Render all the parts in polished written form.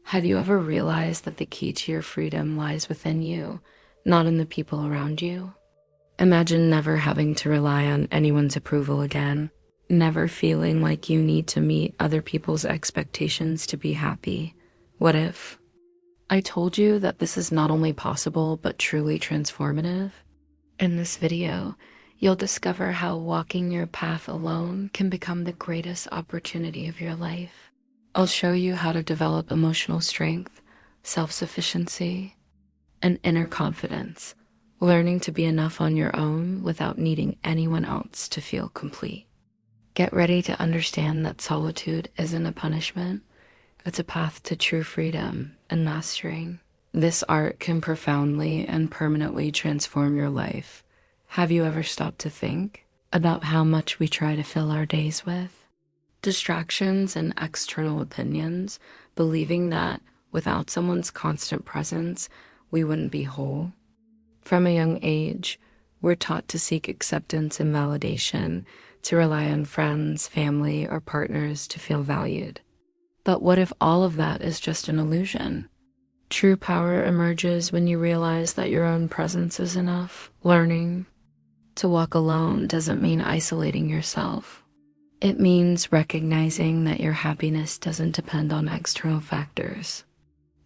Have you ever realized that the key to your freedom lies within you, not in the people around you? Imagine never having to rely on anyone's approval again, never feeling like you need to meet other people's expectations to be happy. What if I told you that this is not only possible, but truly transformative? In this video, you'll discover how walking your path alone can become the greatest opportunity of your life. I'll show you how to develop emotional strength, self-sufficiency, and inner confidence, learning to be enough on your own without needing anyone else to feel complete. Get ready to understand that solitude isn't a punishment. It's a path to true freedom and mastering. This art can profoundly and permanently transform your life. Have you ever stopped to think about how much we try to fill our days with? Distractions and external opinions, believing that without someone's constant presence, we wouldn't be whole. From a young age, we're taught to seek acceptance and validation, to rely on friends, family, or partners to feel valued. But what if all of that is just an illusion? True power emerges when you realize that your own presence is enough. Learning to walk alone doesn't mean isolating yourself. It means recognizing that your happiness doesn't depend on external factors.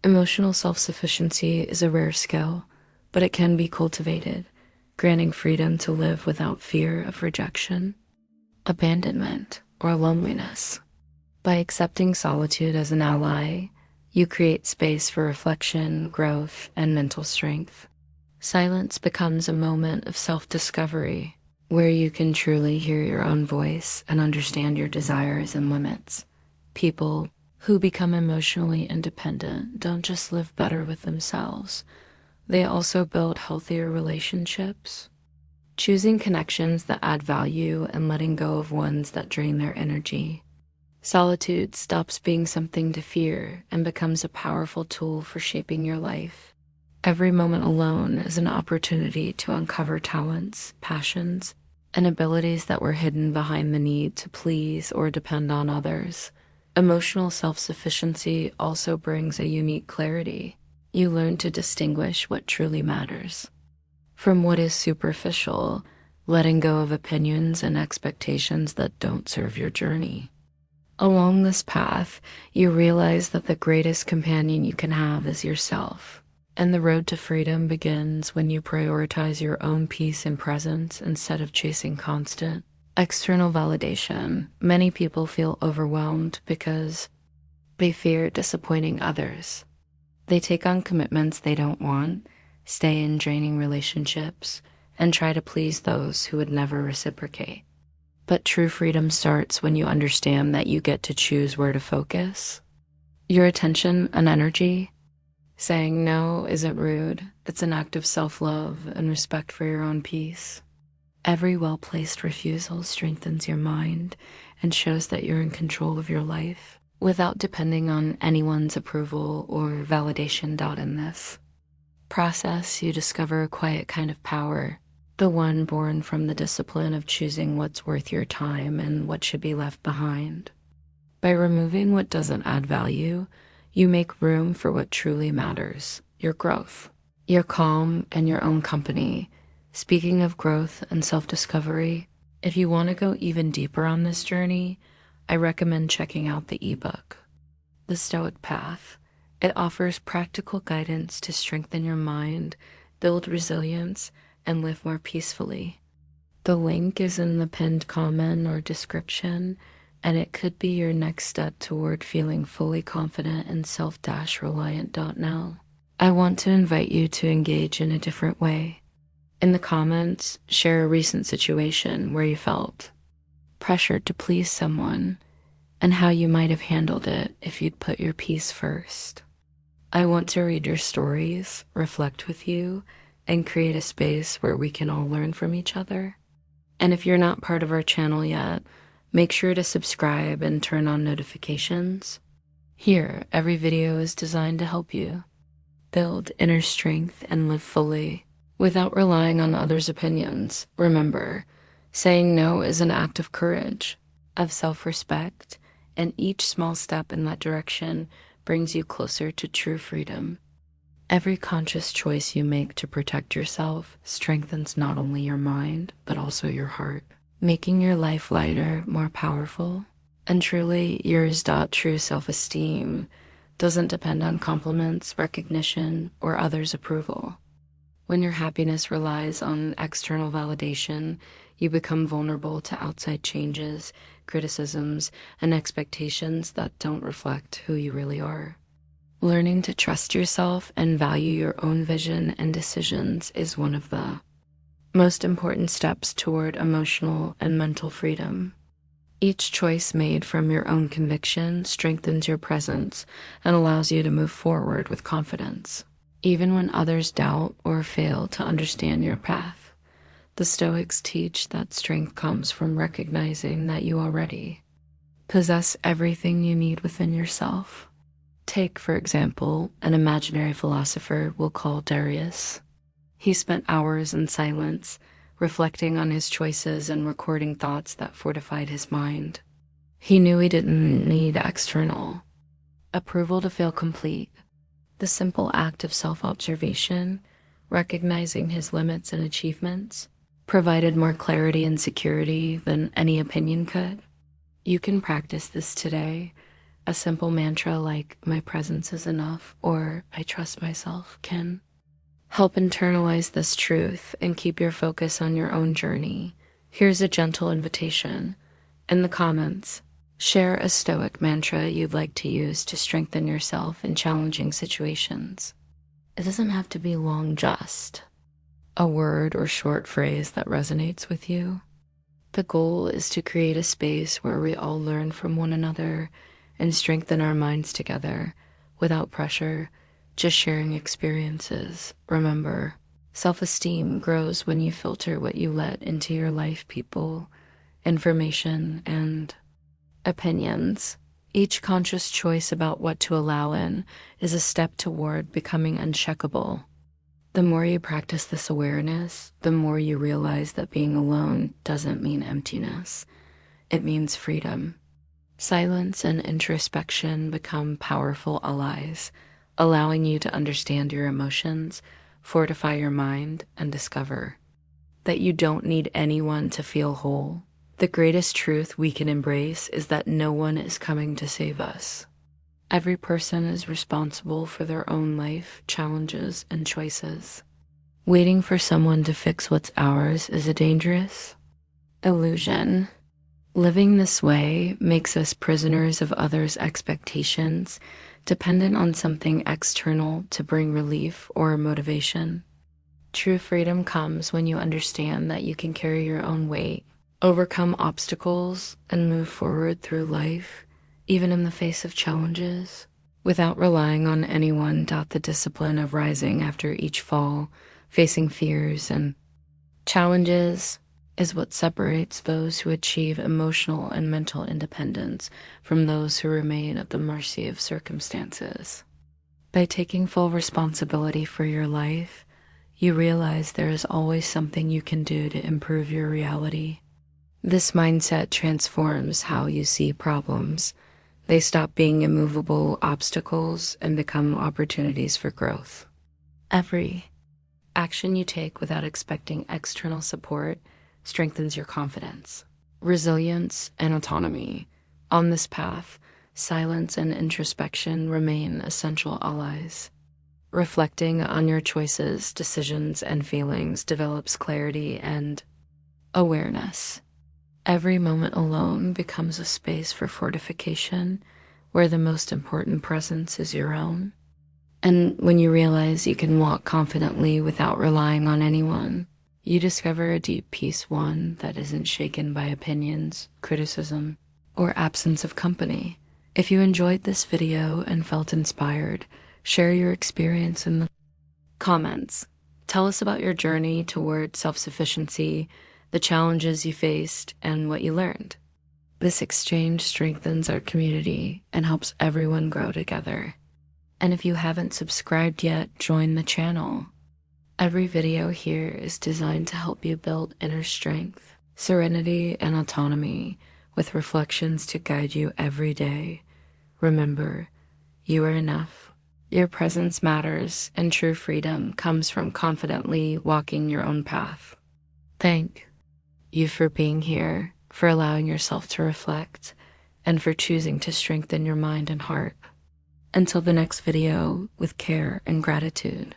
Emotional self-sufficiency is a rare skill, but it can be cultivated, granting freedom to live without fear of rejection, abandonment, or loneliness. By accepting solitude as an ally, you create space for reflection, growth, and mental strength. Silence becomes a moment of self-discovery, where you can truly hear your own voice and understand your desires and limits. People who become emotionally independent don't just live better with themselves, they also build healthier relationships. Choosing connections that add value and letting go of ones that drain their energy. Solitude stops being something to fear and becomes a powerful tool for shaping your life. Every moment alone is an opportunity to uncover talents, passions, and abilities that were hidden behind the need to please or depend on others. Emotional self-sufficiency also brings a unique clarity. You learn to distinguish what truly matters from what is superficial, letting go of opinions and expectations that don't serve your journey. Along this path, you realize that the greatest companion you can have is yourself. And the road to freedom begins when you prioritize your own peace and presence instead of chasing constant external validation. Many people feel overwhelmed because they fear disappointing others. They take on commitments they don't want, stay in draining relationships, and try to please those who would never reciprocate. But true freedom starts when you understand that you get to choose where to focus your attention and energy. Saying no isn't rude, it's an act of self-love and respect for your own peace. Every well-placed refusal strengthens your mind and shows that you're in control of your life without depending on anyone's approval or validation. In this process, you discover a quiet kind of power, the one born from the discipline of choosing what's worth your time and what should be left behind. By removing what doesn't add value, you make room for what truly matters, your growth, your calm, and your own company. Speaking of growth and self-discovery, if you want to go even deeper on this journey, I recommend checking out the ebook, The Stoic Path. It offers practical guidance to strengthen your mind, build resilience, and live more peacefully. The link is in the pinned comment or description, and it could be your next step toward feeling fully confident and self-reliant. Now, I want to invite you to engage in a different way. In the comments, share a recent situation where you felt pressured to please someone and how you might have handled it if you'd put your peace first. I want to read your stories, reflect with you, and create a space where we can all learn from each other. And if you're not part of our channel yet, make sure to subscribe and turn on notifications. Here, every video is designed to help you build inner strength and live fully without relying on others' opinions. Remember, saying no is an act of courage, of self-respect, and each small step in that direction brings you closer to true freedom. Every conscious choice you make to protect yourself strengthens not only your mind, but also your heart, making your life lighter, more powerful. And truly, yours. True self-esteem doesn't depend on compliments, recognition, or others' approval. When your happiness relies on external validation, you become vulnerable to outside changes, criticisms, and expectations that don't reflect who you really are. Learning to trust yourself and value your own vision and decisions is one of the most important steps toward emotional and mental freedom. Each choice made from your own conviction strengthens your presence and allows you to move forward with confidence, even when others doubt or fail to understand your path. The Stoics teach that strength comes from recognizing that you already possess everything you need within yourself. Take, for example, an imaginary philosopher we'll call Darius. He spent hours in silence, reflecting on his choices and recording thoughts that fortified his mind. He knew he didn't need external approval to feel complete. The simple act of self-observation, recognizing his limits and achievements, provided more clarity and security than any opinion could. You can practice this today. A simple mantra like, "My presence is enough," or "I trust myself," can help internalize this truth and keep your focus on your own journey. Here's a gentle invitation. In the comments, share a Stoic mantra you'd like to use to strengthen yourself in challenging situations. It doesn't have to be long, just a word or short phrase that resonates with you. The goal is to create a space where we all learn from one another and strengthen our minds together without pressure, just sharing experiences. Remember, self-esteem grows when you filter what you let into your life, people, information, and opinions. Each conscious choice about what to allow in is a step toward becoming uncheckable. The more you practice this awareness, the more you realize that being alone doesn't mean emptiness. It means freedom. Silence and introspection become powerful allies, allowing you to understand your emotions, fortify your mind, and discover that you don't need anyone to feel whole. The greatest truth we can embrace is that no one is coming to save us. Every person is responsible for their own life, challenges, and choices. Waiting for someone to fix what's ours is a dangerous illusion. Living this way makes us prisoners of others' expectations, dependent on something external to bring relief or motivation. True freedom comes when you understand that you can carry your own weight, overcome obstacles, and move forward through life, even in the face of challenges, without relying on anyone. The discipline of rising after each fall, facing fears and challenges, is what separates those who achieve emotional and mental independence from those who remain at the mercy of circumstances. By taking full responsibility for your life, you realize there is always something you can do to improve your reality. This mindset transforms how you see problems. They stop being immovable obstacles and become opportunities for growth. Every action you take without expecting external support strengthens your confidence, resilience, and autonomy. On this path, silence and introspection remain essential allies. Reflecting on your choices, decisions, and feelings develops clarity and awareness. Every moment alone becomes a space for fortification, where the most important presence is your own. And when you realize you can walk confidently without relying on anyone, you discover a deep peace, one that isn't shaken by opinions, criticism, or absence of company. If you enjoyed this video and felt inspired, share your experience in the comments. Tell us about your journey toward self-sufficiency, the challenges you faced, and what you learned. This exchange strengthens our community and helps everyone grow together. And if you haven't subscribed yet, join the channel. Every video here is designed to help you build inner strength, serenity, and autonomy, with reflections to guide you every day. Remember, You are enough. Your presence matters, and true freedom comes from confidently walking your own path. Thank you for being here, for allowing yourself to reflect, and for choosing to strengthen your mind and heart. Until the next video, with care and gratitude.